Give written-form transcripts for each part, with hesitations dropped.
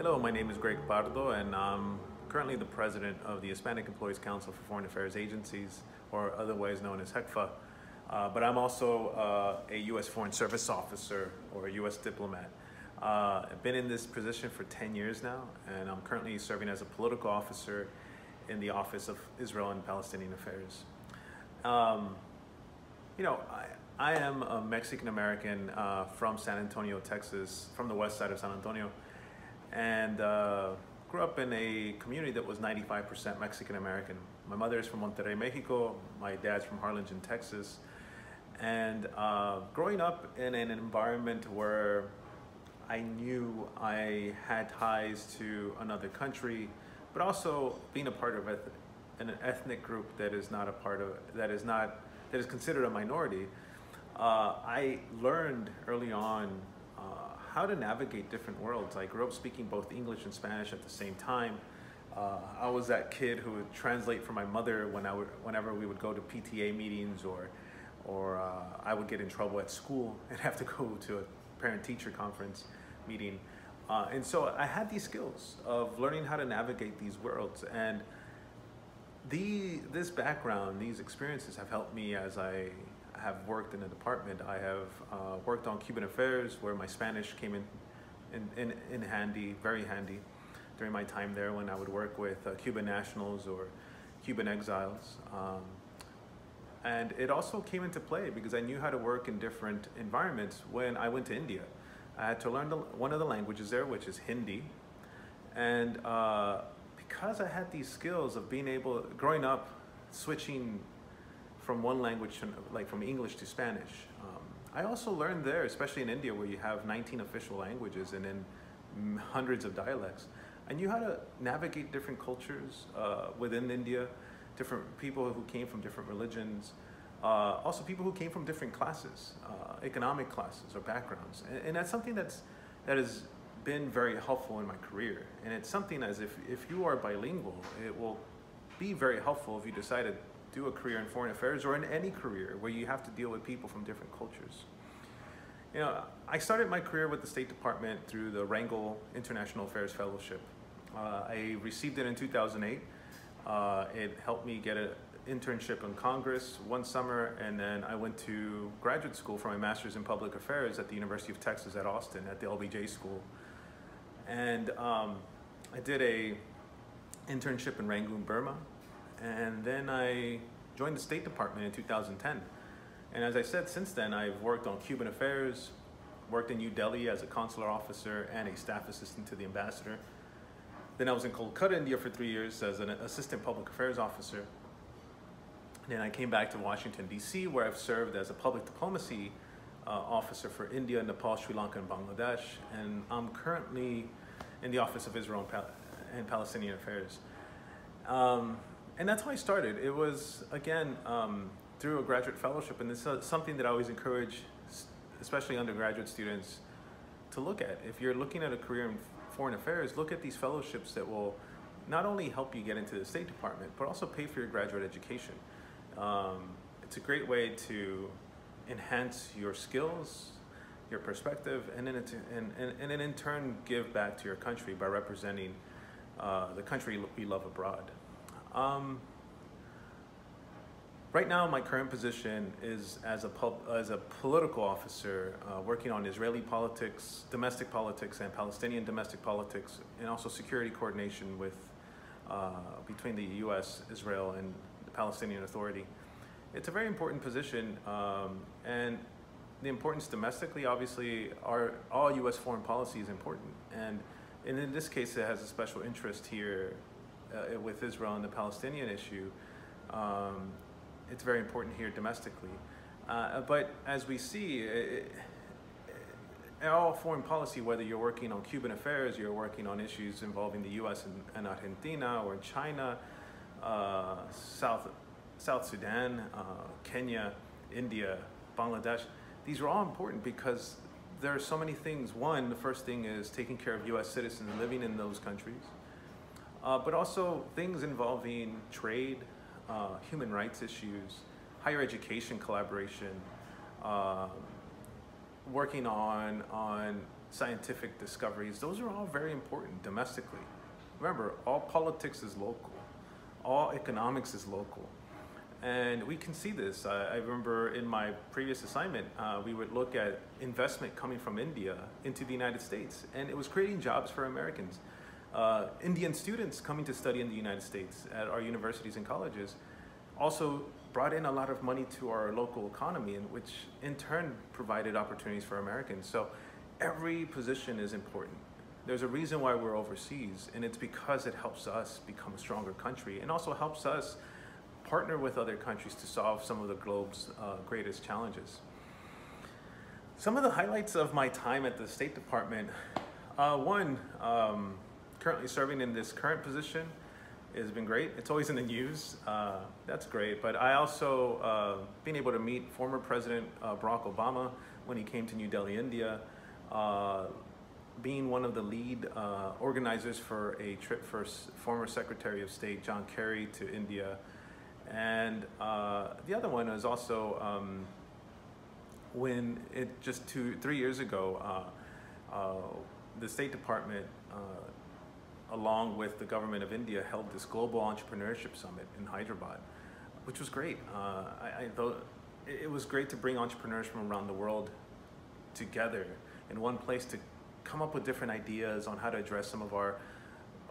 Hello, my name is Greg Pardo, and I'm currently the president of the Hispanic Employees Council for Foreign Affairs Agencies, or otherwise known as HECFA. But I'm also a U.S. Foreign Service officer or a U.S. diplomat. I've been in this position for 10 years now, and I'm currently serving as a political officer in the Office of Israel and Palestinian Affairs. I am a Mexican-American from San Antonio, Texas, from the west side of San Antonio, and grew up in a community that was 95% Mexican-American. My mother is from Monterrey, Mexico. My dad's from Harlingen, Texas. And growing up in an environment where I knew I had ties to another country, but also being a part of an ethnic group that is not a part of, that is considered a minority, I learned early on how to navigate different worlds. I grew up speaking both English and Spanish at the same time. I was that kid who would translate for my mother whenever we would go to PTA meetings, or I would get in trouble at school and have to go to a parent-teacher conference meeting. And so I had these skills of learning how to navigate these worlds. And this background, these experiences have helped me as I have worked in a department. I have worked on Cuban affairs, where my Spanish came in handy, very handy, during my time there when I would work with Cuban nationals or Cuban exiles. And it also came into play because I knew how to work in different environments when I went to India. I had to learn one of the languages there, which is Hindi. And because I had these skills of being able, growing up, switching from one language, like from English to Spanish. I also learned there, especially in India, where you have 19 official languages and then hundreds of dialects. I knew how to navigate different cultures within India, different people who came from different religions, also people who came from different classes, economic classes or backgrounds. And that's something that has been very helpful in my career. And it's something as if you are bilingual, it will be very helpful if you decide to do a career in foreign affairs or in any career where you have to deal with people from different cultures. You know, I started my career with the State Department through the Rangel International Affairs Fellowship. I received it in 2008. It helped me get an internship in Congress one summer, and then I went to graduate school for my master's in public affairs at the University of Texas at Austin at the LBJ school. And I did a internship in Rangoon, Burma. And then I joined the State Department in 2010. And as I said, since then, I've worked on Cuban affairs, worked in New Delhi as a consular officer and a staff assistant to the ambassador. Then I was in Kolkata, India for 3 years as an assistant public affairs officer. Then I came back to Washington, D.C., where I've served as a public diplomacy officer for India, Nepal, Sri Lanka, and Bangladesh. And I'm currently in the Office of Israel and Palestinian Affairs. And that's how I started. It was, again, through a graduate fellowship, and this is something that I always encourage, especially undergraduate students, to look at. If you're looking at a career in foreign affairs, look at these fellowships that will not only help you get into the State Department, but also pay for your graduate education. It's a great way to enhance your skills, your perspective, and then in turn give back to your country by representing the country we love abroad. Right now, my current position is as a political officer, working on Israeli politics, domestic politics, and Palestinian domestic politics, and also security coordination with between the U.S., Israel, and the Palestinian Authority. It's a very important position, and the importance domestically, obviously, all U.S. foreign policy is important, and in this case, it has a special interest here with Israel and the Palestinian issue. It's very important here domestically. But as we see, all foreign policy, whether you're working on Cuban affairs, you're working on issues involving the U.S. and Argentina, or China, South Sudan, Kenya, India, Bangladesh, these are all important because there are so many things. One, the first thing is taking care of U.S. citizens living in those countries. But also things involving trade, human rights issues, higher education collaboration, working on scientific discoveries, those are all very important domestically. Remember, all politics is local, all economics is local. And we can see this. I remember in my previous assignment, we would look at investment coming from India into the United States, and it was creating jobs for Americans. Indian students coming to study in the United States at our universities and colleges also brought in a lot of money to our local economy, and which in turn provided opportunities for Americans. So every position is important. There's a reason why we're overseas, and it's because it helps us become a stronger country, and also helps us partner with other countries to solve some of the globe's greatest challenges. Some of the highlights of my time at the State Department, one, currently serving in this current position has been great. It's always in the news, that's great. But I also, being able to meet former President Barack Obama when he came to New Delhi, India, being one of the lead organizers for a trip for former Secretary of State John Kerry to India. And the other one is also when just 3 years ago, the State Department, along with the government of India, held this Global Entrepreneurship Summit in Hyderabad, which was great. I thought it was great to bring entrepreneurs from around the world together in one place to come up with different ideas on how to address some of our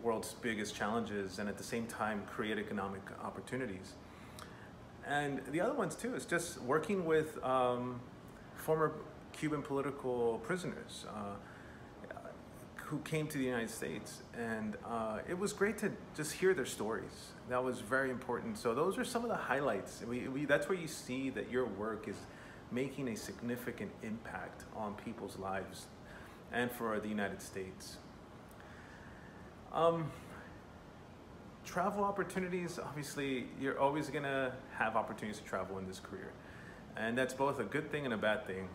world's biggest challenges, and at the same time create economic opportunities. And the other ones too is just working with former Cuban political prisoners who came to the United States, and it was great to just hear their stories. That was very important. So those are some of the highlights. That's where you see that your work is making a significant impact on people's lives and for the United States. Travel opportunities, obviously, you're always gonna have opportunities to travel in this career. And that's both a good thing and a bad thing.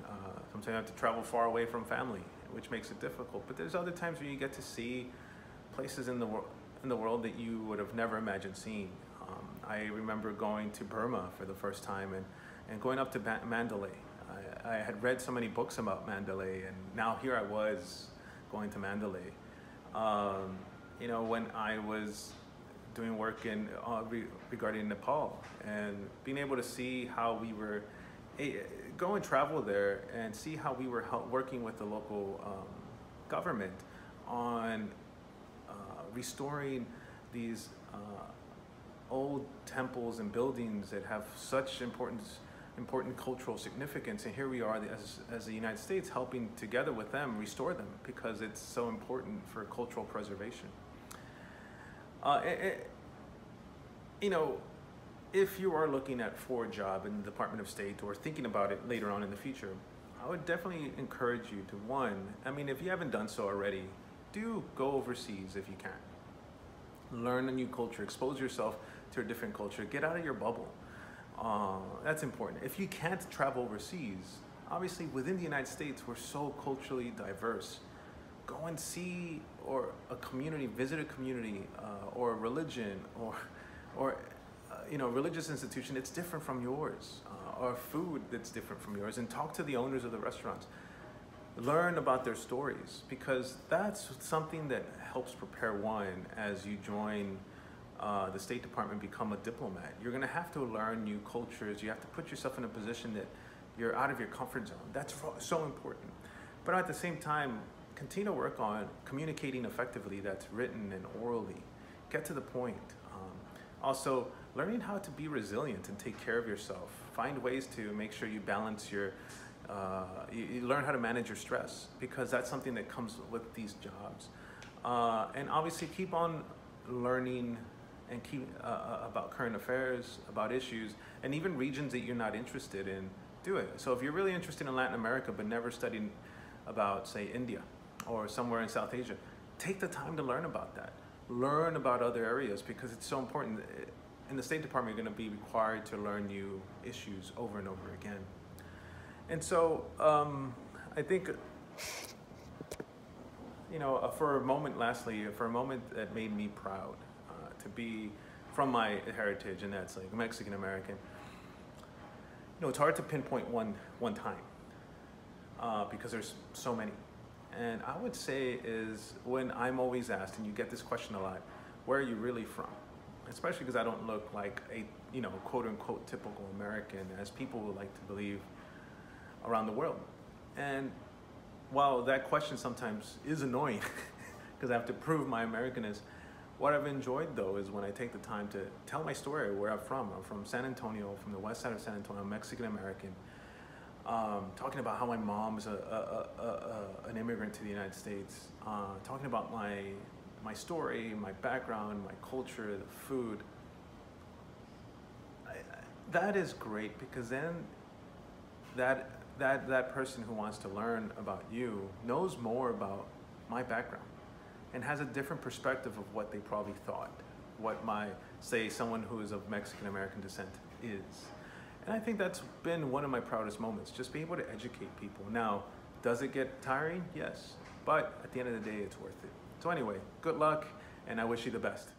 Sometimes you have to travel far away from family, which makes it difficult. But there's other times where you get to see places in the world that you would have never imagined seeing. I remember going to Burma for the first time and going up to Mandalay. I had read so many books about Mandalay, and now here I was going to Mandalay. You know, when I was doing work in regarding Nepal, and being able to see how we were go and travel there and see how we were working with the local government on restoring these old temples and buildings that have such important cultural significance, and here we are as the United States helping together with them restore them because it's so important for cultural preservation. You know, if you are looking for a job in the Department of State or thinking about it later on in the future, I would definitely encourage you to, one, I mean, if you haven't done so already, do go overseas if you can. Learn a new culture, expose yourself to a different culture, get out of your bubble. That's important. If you can't travel overseas, obviously within the United States, we're so culturally diverse. Go and see a community, visit a community or a religion or you know, religious institution that's different from yours, or food that's different from yours, and talk to the owners of the restaurants. Learn about their stories, because that's something that helps prepare one as you join the State Department, become a diplomat. You're gonna have to learn new cultures. You have to put yourself in a position that you're out of your comfort zone. That's so important. But at the same time, continue to work on communicating effectively, that's written and orally. Get to the point. Also, learning how to be resilient and take care of yourself. Find ways to make sure you balance your, you learn how to manage your stress, because that's something that comes with these jobs. And obviously keep on learning and keep about current affairs, about issues, and even regions that you're not interested in, do it. So if you're really interested in Latin America but never studied about, say, India or somewhere in South Asia, take the time to learn about that. Learn about other areas, because it's so important. In the State Department, you're going to be required to learn new issues over and over again. And so I think, you know, for a moment, lastly, for a moment that made me proud to be from my heritage, and that's like Mexican American. You know, it's hard to pinpoint one time because there's so many. And I would say is when I'm always asked, and you get this question a lot, where are you really from? Especially because I don't look like a, quote unquote typical American, as people would like to believe around the world. And while that question sometimes is annoying, because I have to prove my Americanness, what I've enjoyed though is when I take the time to tell my story, where I'm from. I'm from San Antonio, from the west side of San Antonio. I'm Mexican American. Talking about how my mom's an immigrant to the United States. Talking about my story, my background, my culture, the food. That is great, because then that person who wants to learn about you knows more about my background and has a different perspective of what they probably thought, what say someone who is of Mexican American descent is. And I think that's been one of my proudest moments, just being able to educate people. Now, does it get tiring? Yes. But at the end of the day, it's worth it. So anyway, good luck, and I wish you the best.